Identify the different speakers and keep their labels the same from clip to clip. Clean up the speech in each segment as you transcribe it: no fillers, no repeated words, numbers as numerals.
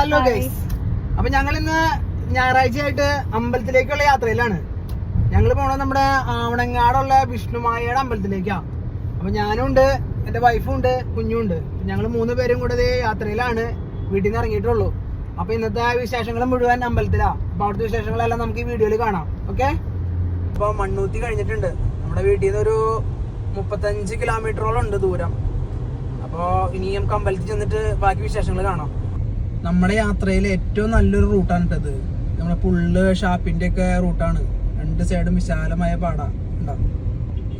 Speaker 1: Hello guys, അപ്പൊ ഞങ്ങൾ ഇന്ന് ഞായറാഴ്ചയായിട്ട് അമ്പലത്തിലേക്കുള്ള യാത്രയിലാണ്. ഞങ്ങൾ പോണത് നമ്മുടെ ആവണങ്ങാടുള്ള വിഷ്ണുമായയുടെ അമ്പലത്തിലേക്കാ. അപ്പൊ ഞാനും ഉണ്ട്, എന്റെ വൈഫും ഉണ്ട്, കുഞ്ഞും ഉണ്ട്. ഞങ്ങൾ 3 പേരും കൂടെ യാത്രയിലാണ്, വീട്ടിൽ നിന്ന് ഇറങ്ങിയിട്ടുള്ളൂ. അപ്പൊ ഇന്നത്തെ വിശേഷങ്ങൾ മുഴുവൻ അമ്പലത്തിലാ. അപ്പൊ അവിടുത്തെ വിശേഷങ്ങളെല്ലാം നമുക്ക് ഈ വീഡിയോയിൽ കാണാം. ഓക്കെ, അപ്പൊ മണ്ണൂത്തി കഴിഞ്ഞിട്ടുണ്ട്. നമ്മുടെ വീട്ടിൽ നിന്ന് ഒരു 35 കിലോമീറ്ററോളം ഉണ്ട് ദൂരം. അപ്പോൾ ഇനി നമുക്ക് അമ്പലത്തിൽ ചെന്നിട്ട് ബാക്കി വിശേഷങ്ങൾ കാണാം. നമ്മുടെ യാത്രയിൽ ഏറ്റവും നല്ലൊരു റൂട്ടാണ് ഇട്ടത്. നമ്മുടെ പുള്ള് ഷാപ്പിന്റെ ഒക്കെ റൂട്ടാണ്. 2 സൈഡും വിശാലമായ പാടാ ഉണ്ടാവും.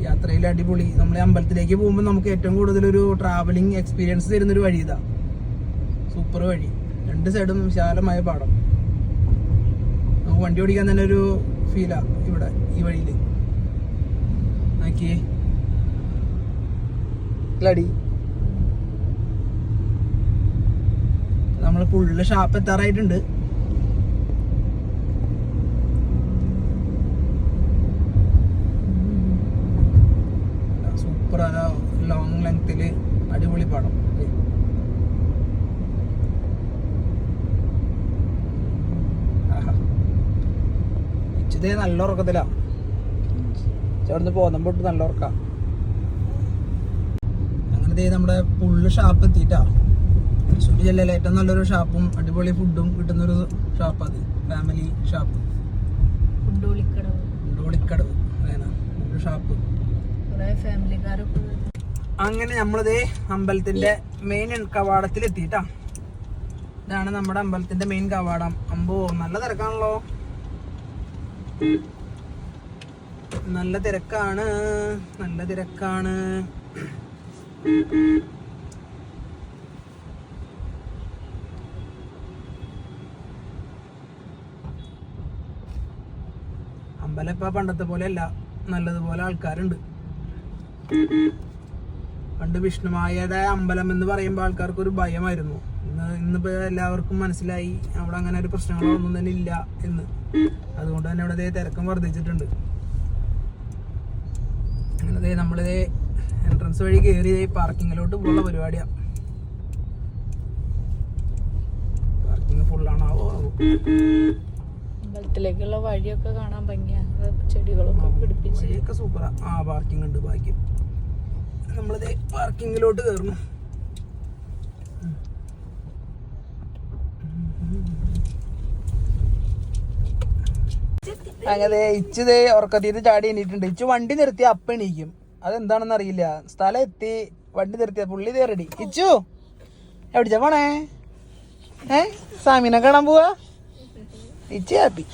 Speaker 1: യാത്രയിൽ അടിപൊളി. നമ്മളെ അമ്പലത്തിലേക്ക് പോകുമ്പോൾ നമുക്ക് ഏറ്റവും കൂടുതൽ ഒരു ട്രാവലിംഗ് എക്സ്പീരിയൻസ് തരുന്നൊരു വഴി ഇതാ. സൂപ്പർ വഴി, 2 സൈഡും വിശാലമായ പാടം. നമുക്ക് വണ്ടി ഓടിക്കാൻ തന്നെ ഒരു ഫീലാ ഇവിടെ ഈ വഴിയിൽ. നോക്കിയേ ലടി, നമ്മള് പുള്ള് ഷാപ്പ് എത്താറായിട്ടുണ്ട്. സൂപ്പർ ലോങ് ലെങ്തില് അടിപൊളി പാടം. ഇച്ചതേ നല്ല ഉറക്കത്തിലാ. അവിടുന്ന് പോകുമ്പോൾ നല്ല ഉറക്കാം. അങ്ങനെ നമ്മുടെ പുള്ള് ഷാപ്പ് എത്തിയിട്ടാ. തൃശ്ശൂർ ജില്ലയിലെ ഏറ്റവും നല്ലൊരു ഷാപ്പും അടിപൊളി ഫുഡും കിട്ടുന്നൊരു ഷാപ്പ്. അത് ഫാമിലി ഷാപ്പ്, ഉണ്ടോളിക്കടവ് ഒരു ഷാപ്പ്. അങ്ങനെ നമ്മളിത് അമ്പലത്തിന്റെ മെയിൻ കവാടത്തിൽ എത്തിയിട്ടാ. ഇതാണ് നമ്മുടെ അമ്പലത്തിന്റെ മെയിൻ കവാടം. അമ്പോ നല്ല തിരക്കാണല്ലോ, നല്ല തിരക്കാണ്, നല്ല തിരക്കാണ്. അമ്പലം ഇപ്പൊ പണ്ടത്തെ പോലെ അല്ല, നല്ലതുപോലെ ആൾക്കാരുണ്ട്. പണ്ട് വിഷ്ണുമായയുടെ അമ്പലം എന്ന് പറയുമ്പോൾ ആൾക്കാർക്ക് ഒരു ഭയമായിരുന്നു. ഇന്നിപ്പോ എല്ലാവർക്കും മനസ്സിലായി അവിടെ അങ്ങനെ ഒരു പ്രശ്നങ്ങളൊന്നും തന്നെ ഇല്ല എന്ന്. അതുകൊണ്ട് തന്നെ ഇവിടെ തിരക്കം വർദ്ധിച്ചിട്ടുണ്ട്. അങ്ങനെ നമ്മളിത് എൻട്രൻസ് വഴി കയറി പാർക്കിങ്ങിലോട്ട് പോകുന്ന പരിപാടിയാ. പാർക്കിംഗ് ഫുള്ളാണാവോ?
Speaker 2: അമ്പലത്തിലേക്കുള്ള വഴിയൊക്കെ കാണാൻ ഭംഗിയാ, ചെടികളൊക്കെ പിടിപ്പിച്ച്
Speaker 1: സൂപ്പറാ. പാർക്കിംഗ് ഉണ്ട്. ബാക്കി നമ്മളിത് പാർക്കിങ്ങിലോട്ട് കയറണം. അങ്ങനെ ഇച്ചതേ ഉറക്കത്തീന്ന് ചാടി എണീറ്റുണ്ട്. ഇച്ചു വണ്ടി നിർത്തി അപ്പം എണീക്കും. അതെന്താണെന്ന് അറിയില്ല. സ്ഥലം എത്തി, വണ്ടി നിർത്തിയ പുള്ളി റെഡി. ഇച്ചു എവിടിച്ചാ പോണേ? സാമിനെ കാണാൻ പോവാ? ഇച്ചു ഹാപ്പി.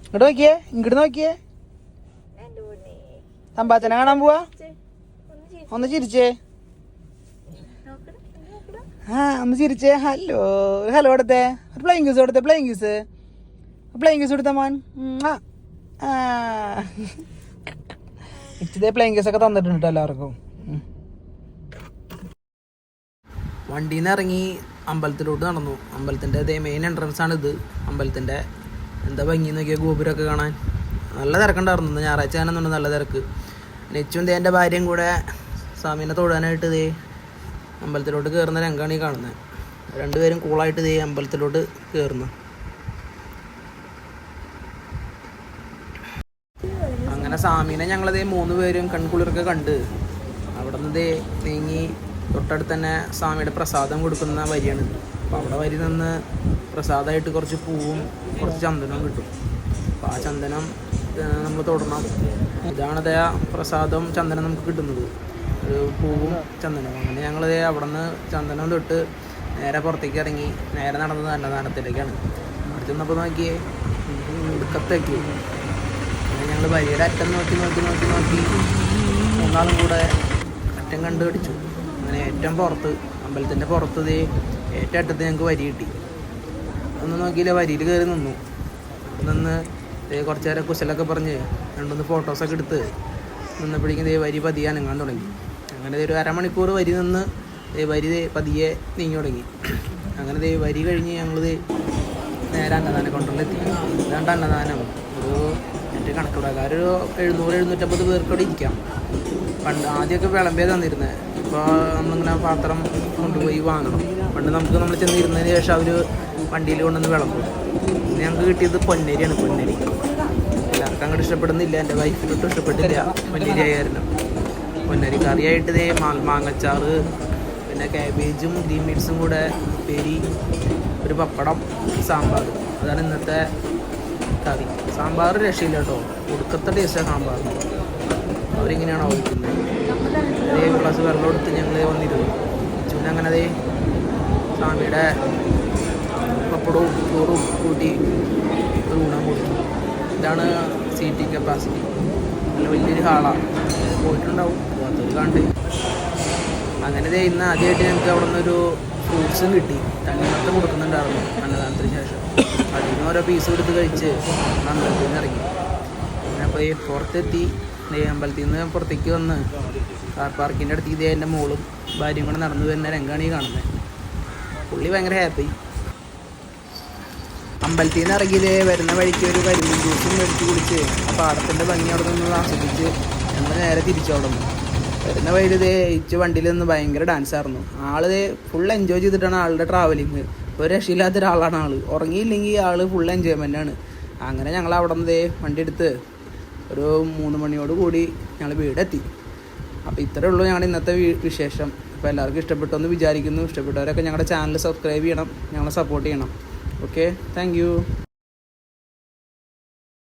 Speaker 1: ഇങ്ങോട്ട് നോക്കിയേ, ഇങ്ങോട്ട് നോക്കിയേ. തമ്പാച്ചനെ കാണാൻ പോവാ? ഒന്ന് ചിരിച്ചേ, ഒന്ന് ചിരിച്ചേ. ഹലോ ഹലോ കൊടുത്തേ. പ്ലേയിങ് ഗ്യൂസ് കൊടുത്തേ, പ്ലേയിങ് ഗ്യൂസ്, പ്ലേയിങ് ഗ്യൂസ് കൊടുത്ത മോൻ. ഇച്ചിരി പ്ലേയിങ് ഗ്യൂസ് ഒക്കെ തന്നിട്ടുണ്ട് എല്ലാവർക്കും. വണ്ടിയിൽ നിന്ന് ഇറങ്ങി അമ്പലത്തിലോട്ട് നടന്നു. അമ്പലത്തിൻ്റെ മെയിൻ എൻട്രൻസ് ആണ് ഇത്. അമ്പലത്തിൻ്റെ എന്താ ഭംഗി നോക്കിയാൽ ഗോപുരമൊക്കെ കാണാൻ നല്ല തിരക്കുണ്ടായിരുന്നു. ഞായറാഴ്ച ആണെന്നുണ്ട് നല്ല തിരക്ക്. നെച്ചും എൻ്റെ ഭാര്യയും കൂടെ സ്വാമീനെ തൊഴാനായിട്ട് അമ്പലത്തിലോട്ട് കയറുന്ന രംഗമാണ് ഈ കാണുന്നത്. 2 പേരും കൂളായിട്ട് അമ്പലത്തിലോട്ട് കയറുന്നു. അങ്ങനെ സ്വാമീനെ ഞങ്ങളത് 3 പേരും കൺകുളിർക്കെ കണ്ട് അവിടെ നിന്ന് നീങ്ങി തൊട്ടടുത്ത് തന്നെ സ്വാമിയുടെ പ്രസാദം കൊടുക്കുന്ന വരിയാണ്. അപ്പോൾ അവിടെ വരി നിന്ന് പ്രസാദമായിട്ട് കുറച്ച് പൂവും കുറച്ച് ചന്ദനവും കിട്ടും. അപ്പോൾ ആ ചന്ദനം നമ്മൾ തൊടണം. ഇതാണത് പ്രസാദവും ചന്ദനം നമുക്ക് കിട്ടുന്നത്, ഒരു പൂവും ചന്ദനവും. അങ്ങനെ ഞങ്ങൾ അവിടെ നിന്ന് ചന്ദനം തൊട്ട് നേരെ പുറത്തേക്ക് ഇറങ്ങി നേരെ നടന്നത് അന്നദാനത്തിലേക്കാണ്. അവിടെ ചെന്നപ്പോൾ നോക്കിയേ ഇടുക്കത്തേക്ക് ഞങ്ങൾ വരിയുടെ അറ്റം നോക്കി 3 കൂടെ അറ്റം കണ്ട് കടിച്ചു. അങ്ങനെ ഏറ്റവും പുറത്ത്, അമ്പലത്തിൻ്റെ പുറത്ത് ഏറ്റവും അറ്റത്ത് ഞങ്ങൾക്ക് വരി കിട്ടി. ഒന്നും നോക്കിയില്ല, വരിയിൽ കയറി നിന്നു. നിന്ന് കുറച്ച് നേരം കുശലൊക്കെ പറഞ്ഞ് 2-3 ഫോട്ടോസൊക്കെ എടുത്ത് നിന്നപ്പോഴേക്കും വരി പതിയെ അനങ്ങാൻ തുടങ്ങി. അങ്ങനെ ഒരു അരമണിക്കൂർ വരി നിന്ന് വരി പതിയെ നീങ്ങി തുടങ്ങി. അങ്ങനെ വരി കഴിഞ്ഞ് ഞങ്ങൾ നേരെ അന്നദാന കൗണ്ടറിലെത്തി. ഇതാണ്ട് അന്നദാനം. ഒരു എൻ്റെ കണക്ക് പ്രകാരം ഒരു 700-750 പേർക്കോടെ ഇരിക്കാം. പണ്ട് ആദ്യമൊക്കെ വിളമ്പേ തന്നിരുന്നത്. ഇപ്പോൾ നമ്മളിങ്ങനെ പാത്രം കൊണ്ടുപോയി വാങ്ങണം. പണ്ട് നമ്മൾ ചെന്നിരുന്നതിന് ശേഷം അവർ വണ്ടിയിൽ കൊണ്ടുവന്ന് വിളമ്പും. പിന്നെ ഞങ്ങൾക്ക് കിട്ടിയത് പൊന്നരിയാണ്. പൊന്നരി എല്ലാവർക്കും അങ്ങോട്ട് ഇഷ്ടപ്പെടുന്നില്ല, എൻ്റെ വൈഫിനൊട്ടും ഇഷ്ടപ്പെട്ടില്ല പൊന്നരി ആയിരുന്നു. പൊന്നരി കറിയായിട്ട് ഇതേ മാങ്ങച്ചാറ്, പിന്നെ കാബേജും ഗ്രീൻ ബീൻസും കൂടെ ഉപ്പേരി, ഒരു പപ്പടം, സാമ്പാർ. അതാണ് ഇന്നത്തെ കറി. സാമ്പാർ രക്ഷയില്ല കേട്ടോ, ഒടുക്കത്തെ ടേസ്റ്റാണ് സാമ്പാർ. അവരിങ്ങനെയാണോ വയ്ക്കുന്നത്. അതേ ഗ്ലാസ് വെള്ളം എടുത്ത് ഞങ്ങൾ വന്നിരുന്നു. ചൂന അങ്ങനെ അതേ സ്വാമിയുടെ പപ്പടവും ചോറും കൂട്ടി ഒരു ഊണം കൊടുത്തു. ഇതാണ് സീറ്റിംഗ് കപ്പാസിറ്റി. നല്ല വലിയൊരു ഹാളാണ്. പോയിട്ടുണ്ടാവും, പോകാത്തൊരു കണ്ട്. അങ്ങനെ ദേ ഇന്ന് ആദ്യമായിട്ട് ഞങ്ങൾക്ക് അവിടെ നിന്നൊരു ഫ്രൂട്ട്സും കിട്ടി. തണ്ണിമത്തം കൊടുക്കുന്നുണ്ടായിരുന്നു അന്നദാനത്തിന് ശേഷം. അതിൽ നിന്ന് ഓരോ പീസ് എടുത്ത് കഴിച്ച് അമ്പലത്തിൽ നിന്ന് ഇറങ്ങി. പിന്നെ അപ്പോൾ ഈ പുറത്തെത്തി. അമ്പലത്തിൽ നിന്ന് പുറത്തേക്ക് വന്ന് കാർ പാർക്കിൻ്റെ അടുത്ത് ഇതേ എൻ്റെ മോളും ഭാര്യയും കൂടെ നടന്നു വരുന്ന രംഗാണ് ഈ കാണുന്നത്. പുള്ളി ഭയങ്കര ഹാപ്പി. അമ്പലത്തിൽ നിന്ന് ഇറങ്ങിയതേ വരുന്ന വഴിക്ക് ഒരു കരിമീൻ ജ്യൂസും മേടിച്ച് കുടിച്ച് ആ പാടത്തിൻ്റെ ഭംഗി അവിടെ നിന്ന് ആസ്വദിച്ച് ഞങ്ങൾ നേരെ തിരിച്ചവിടെ നിന്ന്. വരുന്ന വഴി ഇതേ ഇച്ച് വണ്ടിയിൽ നിന്ന് ഭയങ്കര ഡാൻസ് ആയിരുന്നു. ആളിതേ ഫുൾ എൻജോയ് ചെയ്തിട്ടാണ് ആളുടെ ട്രാവലിങ്. ഒരു രക്ഷയില്ലാത്ത ഒരാളാണ് ആൾ. ഉറങ്ങിയില്ലെങ്കിൽ ആൾ ഫുൾ എൻജോയ്മെൻ്റാണ്. അങ്ങനെ ഞങ്ങൾ അവിടെ നിന്ന് വണ്ടി എടുത്ത് ഒരു 3 മണിയോട് കൂടി ഞങ്ങൾ വീടെത്തി. അപ്പോൾ ഇത്രയേ ഉള്ളൂ ഞങ്ങളുടെ ഇന്നത്തെ വിശേഷം. അപ്പോൾ എല്ലാവർക്കും ഇഷ്ടപ്പെട്ടെന്ന് വിചാരിക്കുന്നു. ഇഷ്ടപ്പെട്ടവരൊക്കെ ഞങ്ങളുടെ ചാനൽ സബ്സ്ക്രൈബ് ചെയ്യണം, ഞങ്ങളെ സപ്പോർട്ട് ചെയ്യണം. Okay, thank you.